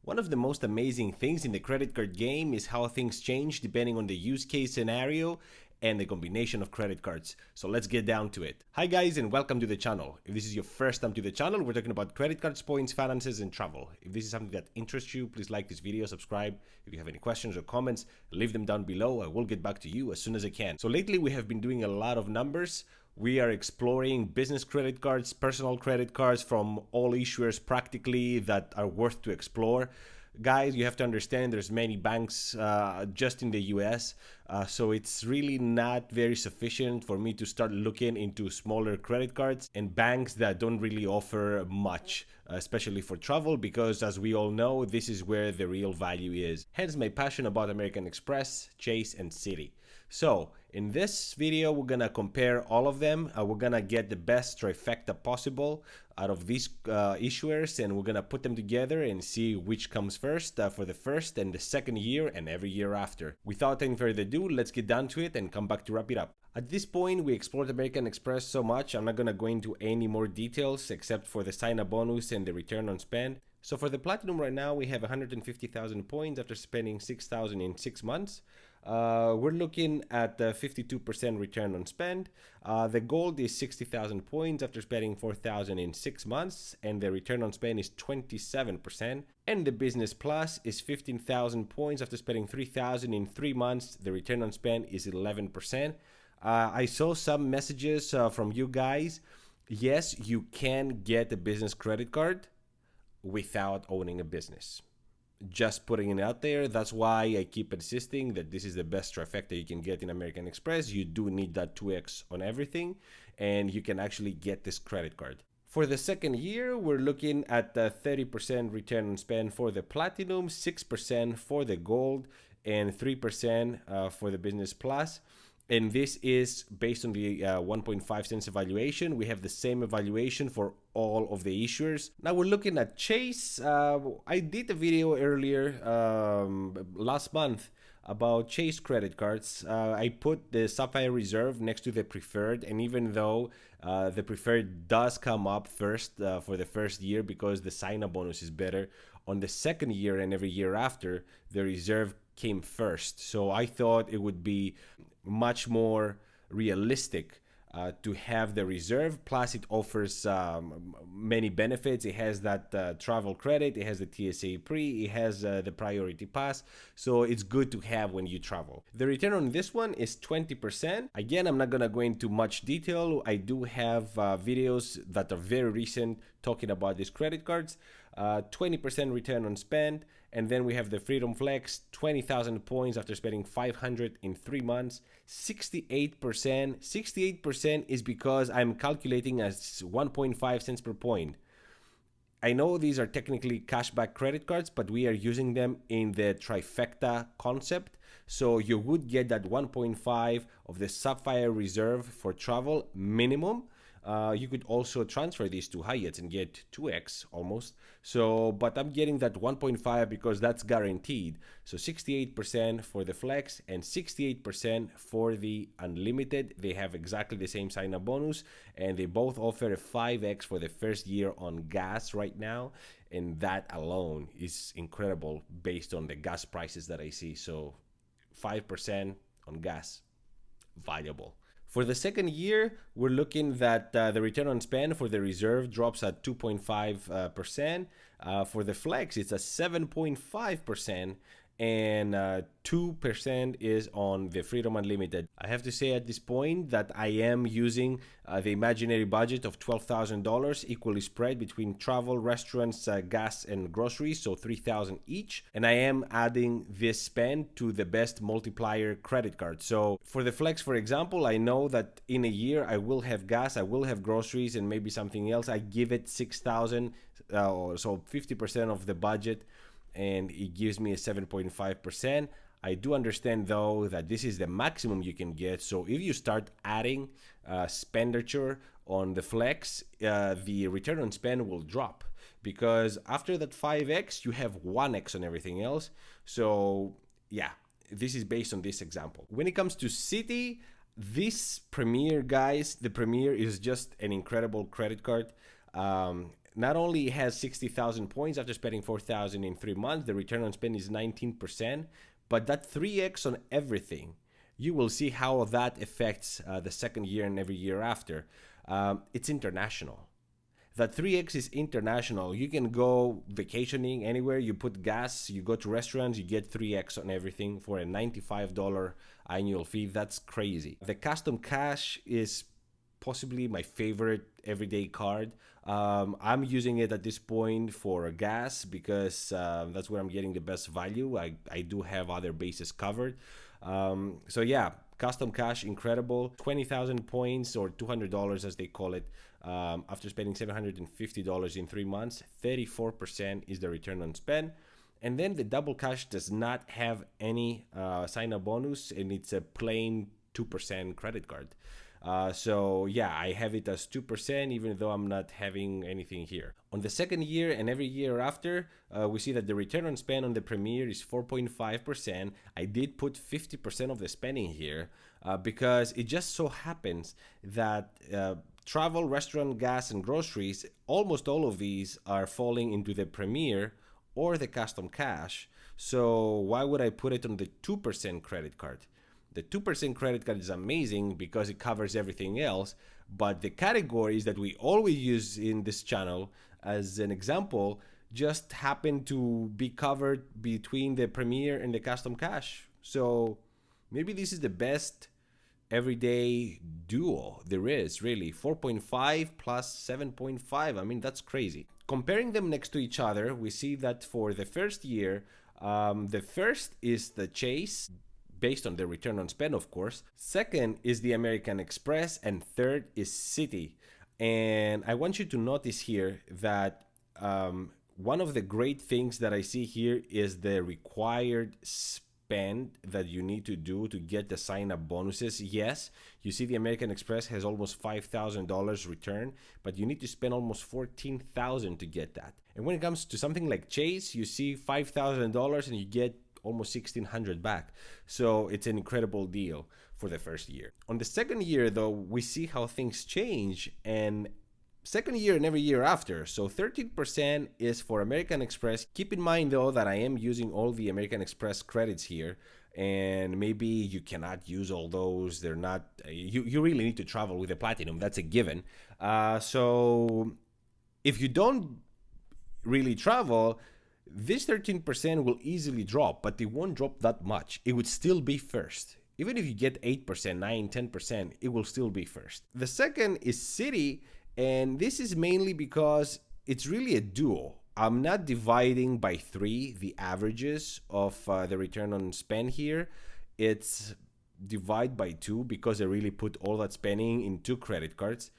One of the most amazing things in the credit card game is how things change depending on the use case scenario and the combination of credit cards. So let's get down to it. Hi guys and welcome to the channel. If this is your first time to the channel, we're talking about credit cards, points, finances, and travel. If this is something that interests you, please like this video, subscribe. If you have any questions or comments, leave them down below. I will get back to you as soon as I can. So lately we have been doing a lot of numbers. We are exploring business credit cards, personal credit cards from all issuers practically that are worth to explore. Guys, you have to understand there's many banks just in the US, so it's really not very sufficient for me to start looking into smaller credit cards and banks that don't really offer much, especially for travel, because as we all know, this is where the real value is. Hence my passion about American Express, Chase, and Citi. So in this video, we're gonna compare all of them. We're gonna get the best trifecta possible out of these issuers, and we're gonna put them together and see which comes first for the first and the second year and every year after. Without any further ado, let's get down to it and come back to wrap it up. At this point, we explored American Express so much, I'm not gonna go into any more details except for the sign-up bonus and the return on spend. So for the Platinum right now, we have 150,000 points after spending 6,000 in 6 months. We're looking at 52% return on spend. The Gold is 60,000 points after spending 4,000 in 6 months, and the return on spend is 27%. And the Business Plus is 15,000 points after spending 3,000 in 3 months. The return on spend is 11%. I saw some messages from you guys. Yes, you can get a business credit card without owning a business. Just putting it out there. That's why I keep insisting that this is the best trifecta you can get in American Express. You do need that 2x on everything, and you can actually get this credit card. For the second year, we're looking at 30% return on spend for the Platinum, 6% for the Gold, and 3% for the Business Plus. And this is based on the 1.5 cents evaluation. We have the same evaluation for all of the issuers. Now we're looking at Chase. I did a video earlier last month about Chase credit cards. I put the Sapphire Reserve next to the Preferred, and even though the Preferred does come up first for the first year because the sign-up bonus is better, on the second year and every year after, the Reserve came first. So I thought it would be much more realistic to have the Reserve. Plus it offers many benefits. It has that travel credit, it has the TSA pre, it has the priority pass, so it's good to have when you travel. The return on this one is 20%. Again, I'm not gonna go into much detail. I do have videos that are very recent talking about these credit cards. 20% return on spend. And then we have the Freedom Flex, 20,000 points after spending 500 in 3 months, 68%. 68% is because I'm calculating as 1.5 cents per point. I know these are technically cashback credit cards, but we are using them in the trifecta concept. So you would get that 1.5 of the Sapphire Reserve for travel minimum. You could also transfer these to Hyatt and get 2x almost. So, but I'm getting that 1.5 because that's guaranteed. So 68% for the Flex and 68% for the Unlimited. They have exactly the same sign-up bonus, and they both offer a 5x for the first year on gas right now. And that alone is incredible based on the gas prices that I see. So 5% on gas, valuable. For the second year, we're looking that the return on spend for the Reserve drops at 2.5%. For the Flex, it's at 7.5%. And 2% is on the Freedom Unlimited. I have to say at this point that I am using the imaginary budget of $12,000 equally spread between travel, restaurants, gas, and groceries, so $3,000 each. And I am adding this spend to the best multiplier credit card. So for the Flex, for example, I know that in a year I will have gas, I will have groceries, and maybe something else. I give it $6,000, so 50% of the budget, and it gives me a 7.5%. I do understand though that this is the maximum you can get. So if you start adding expenditure on the Flex, the return on spend will drop, because after that 5x, you have 1x on everything else. So yeah, this is based on this example. When it comes to Citi, this Premier, guys, the Premier is just an incredible credit card. not only has 60,000 points after spending 4,000 in 3 months, the return on spend is 19%, but that 3x on everything. You will see how that affects the second year and every year after. It's international. That 3x is international. You can go vacationing anywhere, you put gas, you go to restaurants, you get 3x on everything for a $95 annual fee. That's crazy. The custom cash is possibly my favorite everyday card. I'm using it at this point for gas because that's where I'm getting the best value. I do have other bases covered. So yeah, custom cash, incredible. 20,000 points or $200 as they call it. After spending $750 in 3 months, 34% is the return on spend. And then the double cash does not have any sign-up bonus, and it's a plain 2% credit card. So yeah, I have it as 2% even though I'm not having anything here. On the second year and every year after, we see that the return on spend on the Premier is 4.5%. I did put 50% of the spending here because it just so happens that travel, restaurant, gas, and groceries, almost all of these are falling into the Premier or the custom cash. So why would I put it on the 2% credit card? The 2% credit card is amazing because it covers everything else, but the categories that we always use in this channel as an example just happen to be covered between the Premier and the custom cash. So maybe this is the best everyday duo there is, really. 4.5 plus 7.5. I mean, that's crazy. Comparing them next to each other, we see that for the first year, the first is the Chase, based on the return on spend, of course. Second is the American Express, and third is Citi. And I want you to notice here that one of the great things that I see here is the required spend that you need to do to get the sign-up bonuses. Yes, you see the American Express has almost $5,000 return, but you need to spend almost $14,000 to get that. And when it comes to something like Chase, you see $5,000 and you get almost $1,600 back. So it's an incredible deal for the first year. On the second year, though, we see how things change, and second year and every year after. So 13% is for American Express. Keep in mind, though, that I am using all the American Express credits here, and maybe you cannot use all those. They're not, you really need to travel with a Platinum. That's a given. So if you don't really travel, this 13% will easily drop, but it won't drop that much. It would still be first. Even if you get 8%, 9, 10%, it will still be first. The second is Citi, and this is mainly because it's really a duo. I'm not dividing by 3 the averages of the return on spend here. It's divide by 2 because I really put all that spending in 2 credit cards,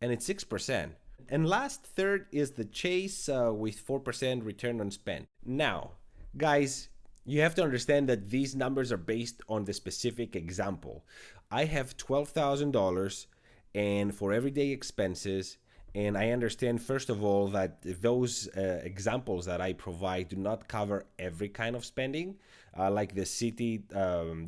and it's 6%. And last, third is the Chase with 4% return on spend. Now, guys, you have to understand that these numbers are based on the specific example. I have $12,000 and for everyday expenses, and I understand, first of all, that those examples that I provide do not cover every kind of spending. Like the Citi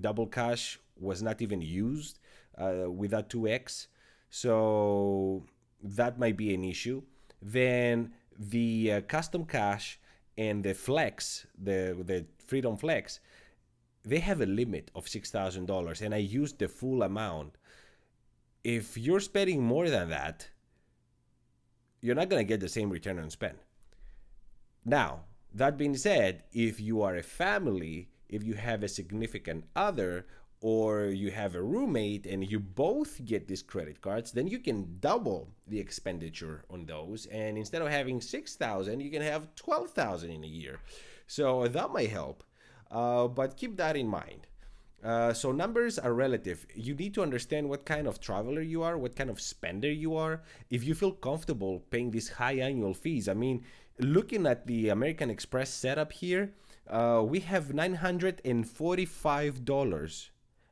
double cash was not even used with that 2x. So that might be an issue. Then the custom cash and the flex, the Freedom Flex, they have a limit of $6,000, and I used the full amount. If you're spending more than that, you're not going to get the same return on spend. Now, that being said, if you are a family, if you have a significant other, or you have a roommate and you both get these credit cards, then you can double the expenditure on those. And instead of having $6,000, you can have $12,000 in a year. So that might help, but keep that in mind. So numbers are relative. You need to understand what kind of traveler you are, what kind of spender you are. If you feel comfortable paying these high annual fees, I mean, looking at the American Express setup here, we have $945.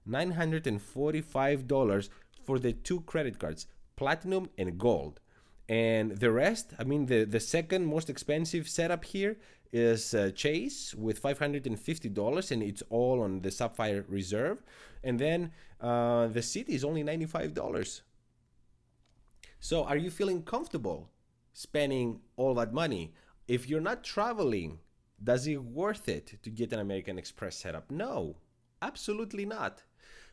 $945 for the 2 credit cards, Platinum and Gold. And the rest, I mean, the second most expensive setup here is Chase with $550, and it's all on the Sapphire Reserve. And then the Citi is only $95. So are you feeling comfortable spending all that money. If you're not traveling, does it worth it to get an American Express setup? No, absolutely not.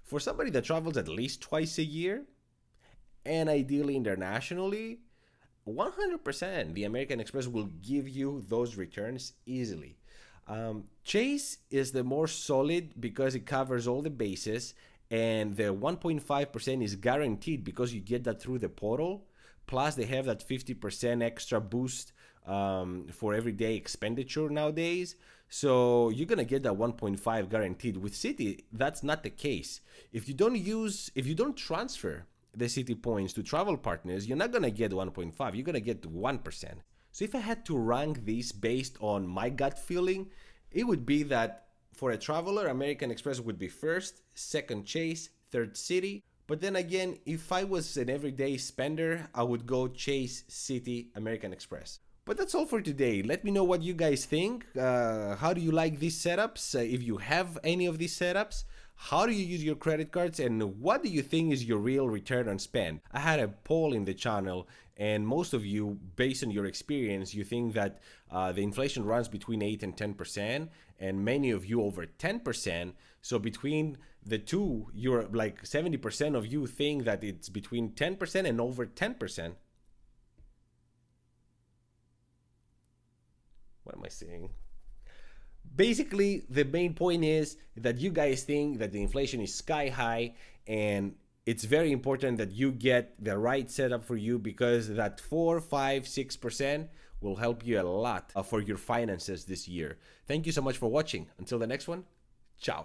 For somebody that travels at least twice a year and ideally internationally, 100% the American Express will give you those returns easily. Chase is the more solid because it covers all the bases, and the 1.5% is guaranteed because you get that through the portal. Plus, they have that 50% extra boost for everyday expenditure nowadays. So you're gonna get that 1.5 guaranteed. With Citi, that's not the case. If you don't transfer the Citi points to travel partners, you're not gonna get 1.5. You're gonna get 1%. So if I had to rank these based on my gut feeling, it would be that for a traveler, American Express would be first, second Chase, third Citi. But then again, if I was an everyday spender, I would go Chase, Citi, American Express. But that's all for today. Let me know what you guys think. How do you like these setups? If you have any of these setups, how do you use your credit cards, and what do you think is your real return on spend? I had a poll in the channel, and most of you, based on your experience, you think that the inflation runs between 8 and 10%, and many of you over 10%. So between the two, you're like 70% of you think that it's between 10% and over 10%. What am I saying? Basically, the main point is that you guys think that the inflation is sky high, and it's very important that you get the right setup for you, because that 4, 5, 6% will help you a lot for your finances this year. Thank you so much for watching. Until the next one, ciao.